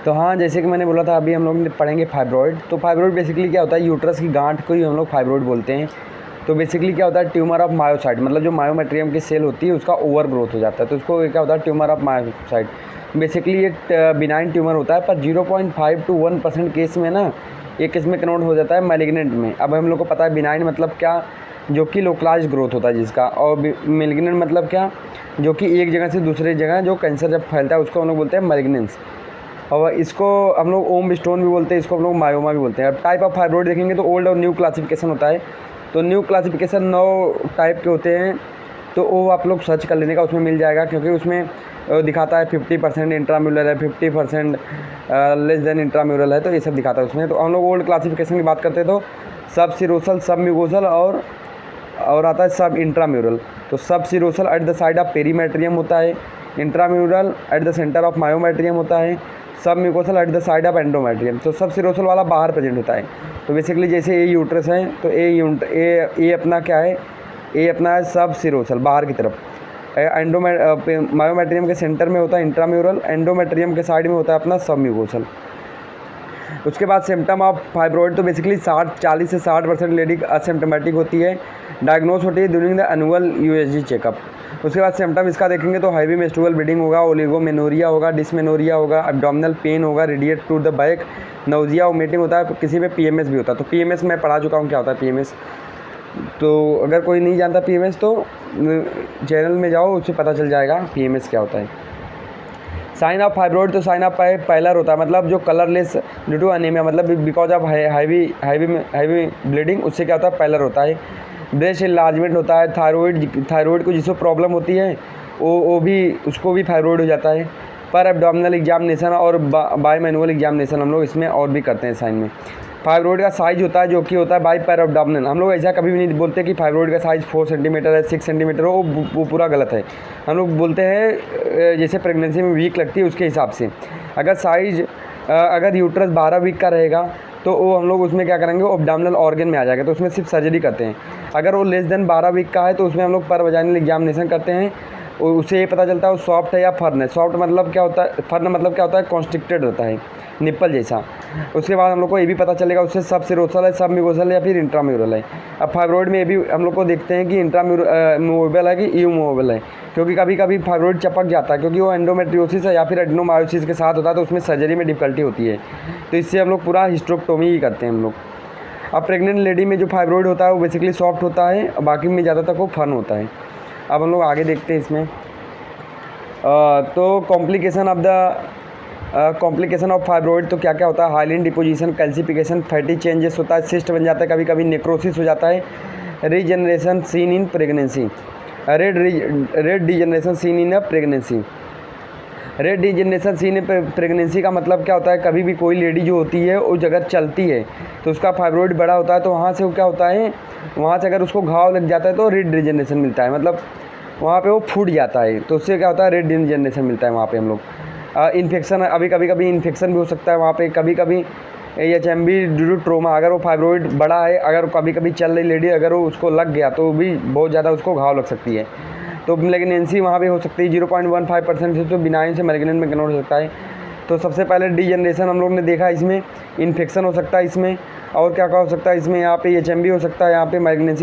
तो हाँ, जैसे कि मैंने बोला था अभी हम लोग पढ़ेंगे फाइब्रॉइड। तो फाइब्रॉइड बेसिकली क्या होता है, यूट्रस की गांठ को ही हम लोग फाइब्रॉइड बोलते हैं। तो बेसिकली क्या होता है, ट्यूमर ऑफ मायोसाइट, मतलब जो मायोमेट्रियम की सेल होती है उसका ओवर ग्रोथ हो जाता है, तो उसको क्या होता है, ट्यूमर ऑफ मायोसाइट। बेसिकली ये बिनाइन ट्यूमर होता है, पर 0.5 to 1% केस में ना एक केस में कन्वर्ट हो जाता है मैलिग्नेंट में। अब हम लोग को पता है बिनाइन मतलब क्या, जो कि लोकलाइज ग्रोथ होता है जिसका, और मैलिग्नेंट मतलब क्या, जो कि एक जगह से दूसरी जगह जो कैंसर जब फैलता है उसको हम लोग बोलते हैं मैलिग्नेंस। और इसको हम लोग ओम स्टोन भी बोलते हैं, इसको हम लोग मायोमा भी बोलते हैं। अब टाइप ऑफ फाइब्रॉइड देखेंगे तो ओल्ड और न्यू क्लासिफिकेशन होता है। तो न्यू क्लासिफिकेशन 9 टाइप के होते हैं, तो वो आप लोग सर्च कर लेने का, उसमें मिल जाएगा, क्योंकि उसमें दिखाता है 50% इंट्राम्यूरल है, 50% लेस देन इंट्राम्यूरल है, तो ये सब दिखाता है उसमें। तो हम लोग ओल्ड क्लासिफिकेशन की बात करते हैं तो सब सिरोसल, सब म्यूकोसल और आता है सब इंट्राम्यूरल। तो सब सिरोसल at the side of perimetrium होता है, intramural at the centre of myometrium होता है, सब mucosal at the side of endometrium. तो सब सिरोसल वाला बाहर प्रेजेंट होता है। तो बेसिकली जैसे ए यूट्रस है तो ए अपना क्या है, ए अपना है सब सिरोसल बाहर की तरफ, मायोमेट्रियम के सेंटर में होता है इंट्राम्यूरल, एंडोमेट्रियम के साइड में होता है अपना सब म्यूकोसल। उसके बाद सिम्टम ऑफ फाइब्रॉइड, तो बेसिकली 40 से 60% लेडी असिम्टोमेटिक होती है, डायग्नोस होती है during the annual USG checkup. उसके बाद सिम्टम इसका देखेंगे तो हैवी मेंस्ट्रुअल ब्लीडिंग होगा, ओलिगोमेनोरिया होगा, डिसमेनोरिया होगा, एब्डोमिनल पेन होगा, radiate to the back, nausea, vomiting होता है, किसी में पीएमएस भी होता है। तो पीएमएस मैं पढ़ा चुका हूँ क्या होता है पीएमएस, तो अगर कोई नहीं जानता पीएमएस तो चैनल में जाओ, उससे पता चल जाएगा पीएमएस क्या होता है। साइन ऑफ फाइब्रॉइड, तो साइन ऑफ पैलर होता है, मतलब जो कलरलेस ड्यू टू अनीमिया, मतलब बिकॉज ऑफ हैवी ब्लीडिंग, उससे क्या होता है, पैलर होता है। ब्रेस्ट इनलार्जमेंट होता है, थायराइड को जिसको प्रॉब्लम होती है वो भी, उसको भी फाइब्रॉइड हो जाता है। पर एब्डोमिनल एग्जामिनेशन और बायमैनुअल एग्जामिनेशन हम लोग इसमें और भी करते हैं साइन में। फाइब्रॉइड का साइज होता है जो कि होता है बाई पैर एब्डोमिनल। हम लोग ऐसा कभी भी नहीं बोलते कि फाइब्रॉइड का साइज़ 4 सेंटीमीटर है, 6 सेंटीमीटर हो, वो पूरा गलत है। हम लोग बोलते हैं जैसे प्रेगनेंसी में वीक लगती है उसके हिसाब से। अगर साइज अगर यूट्रस 12 वीक का रहेगा तो वो हम लोग उसमें क्या करेंगे, वो एब्डोमिनल ऑर्गन में आ जाएगा, तो उसमें सिर्फ सर्जरी करते हैं। अगर वो लेस देन 12 वीक का है तो उसमें हम लोग पर वजाइनल एग्जामिनेशन करते हैं, उससे ये पता चलता है वो सॉफ्ट है या फर्न है। सॉफ्ट मतलब क्या होता है, फर्न मतलब क्या होता है, कॉन्स्ट्रिक्टेड होता है, निप्पल जैसा। उसके बाद हम लोग को ये भी पता चलेगा उससे सब सिरोसल है, सब म्यूकोसल है या फिर इंट्राम्यूरल है। अब फाइब्रॉइड में ये भी हम लोग को देखते हैं कि इंट्राम्यूवेबल है कि यूमूवेबल है, क्योंकि कभी कभी फाइब्रॉइड चपक जाता है, क्योंकि वो एंडोमेट्रियोसिस है या फिर एडेनोमायोसिस के साथ होता है, तो उसमें सर्जरी में डिफिकल्टी होती है, तो इससे हम लोग पूरा हिस्ट्रेक्टोमी ही करते हैं हम लोग। अब प्रेग्नेंट लेडी में जो फाइब्रॉइड होता है वो बेसिकली सॉफ्ट होता है, बाकी में ज़्यादातर वो फन होता है। अब हम लोग आगे देखते हैं इसमें। तो कॉम्प्लिकेशन ऑफ फाइब्रॉइड तो क्या क्या होता है, hyaline deposition, calcification, fatty changes होता है, सिस्ट बन जाता है, कभी कभी नेक्रोसिस हो जाता है, regeneration seen in pregnancy, red degeneration seen in pregnancy. Red degeneration seen in pregnancy का मतलब क्या होता है, कभी भी कोई लेडी जो होती है वो अगर चलती है तो उसका फाइब्रॉइड बड़ा होता है, तो वहाँ से वो क्या होता है, वहाँ से अगर उसको घाव लग जाता है तो रेड डिजनरेशन मिलता है, मतलब वहाँ पे वो फूट जाता है, तो उससे क्या होता है, रेड डिजनरेशन मिलता है वहाँ पे हम लोग। इन्फेक्शन, अभी कभी इन्फेक्शन भी हो सकता है वहाँ पे, कभी कभी HMV ड्यू टू ट्रोमा, अगर वो फाइब्रॉइड बड़ा है, अगर कभी कभी चल रही लेडी अगर वो उसको लग गया तो भी बहुत ज़्यादा उसको घाव लग सकती है। तो मैलिग्नेंसी वहाँ पे हो सकती है 0.15% से, तो बिनाइन से मैलिग्नेंट में कन्वर्ट हो सकता है। तो सबसे पहले डिजनरेशन हम लोग ने देखा, इसमें इन्फेक्शन हो सकता है इसमें, और क्या क्या हो सकता है इसमें, यहाँ पे HMV हो सकता है, यहाँ पे मैलिग्नेंसी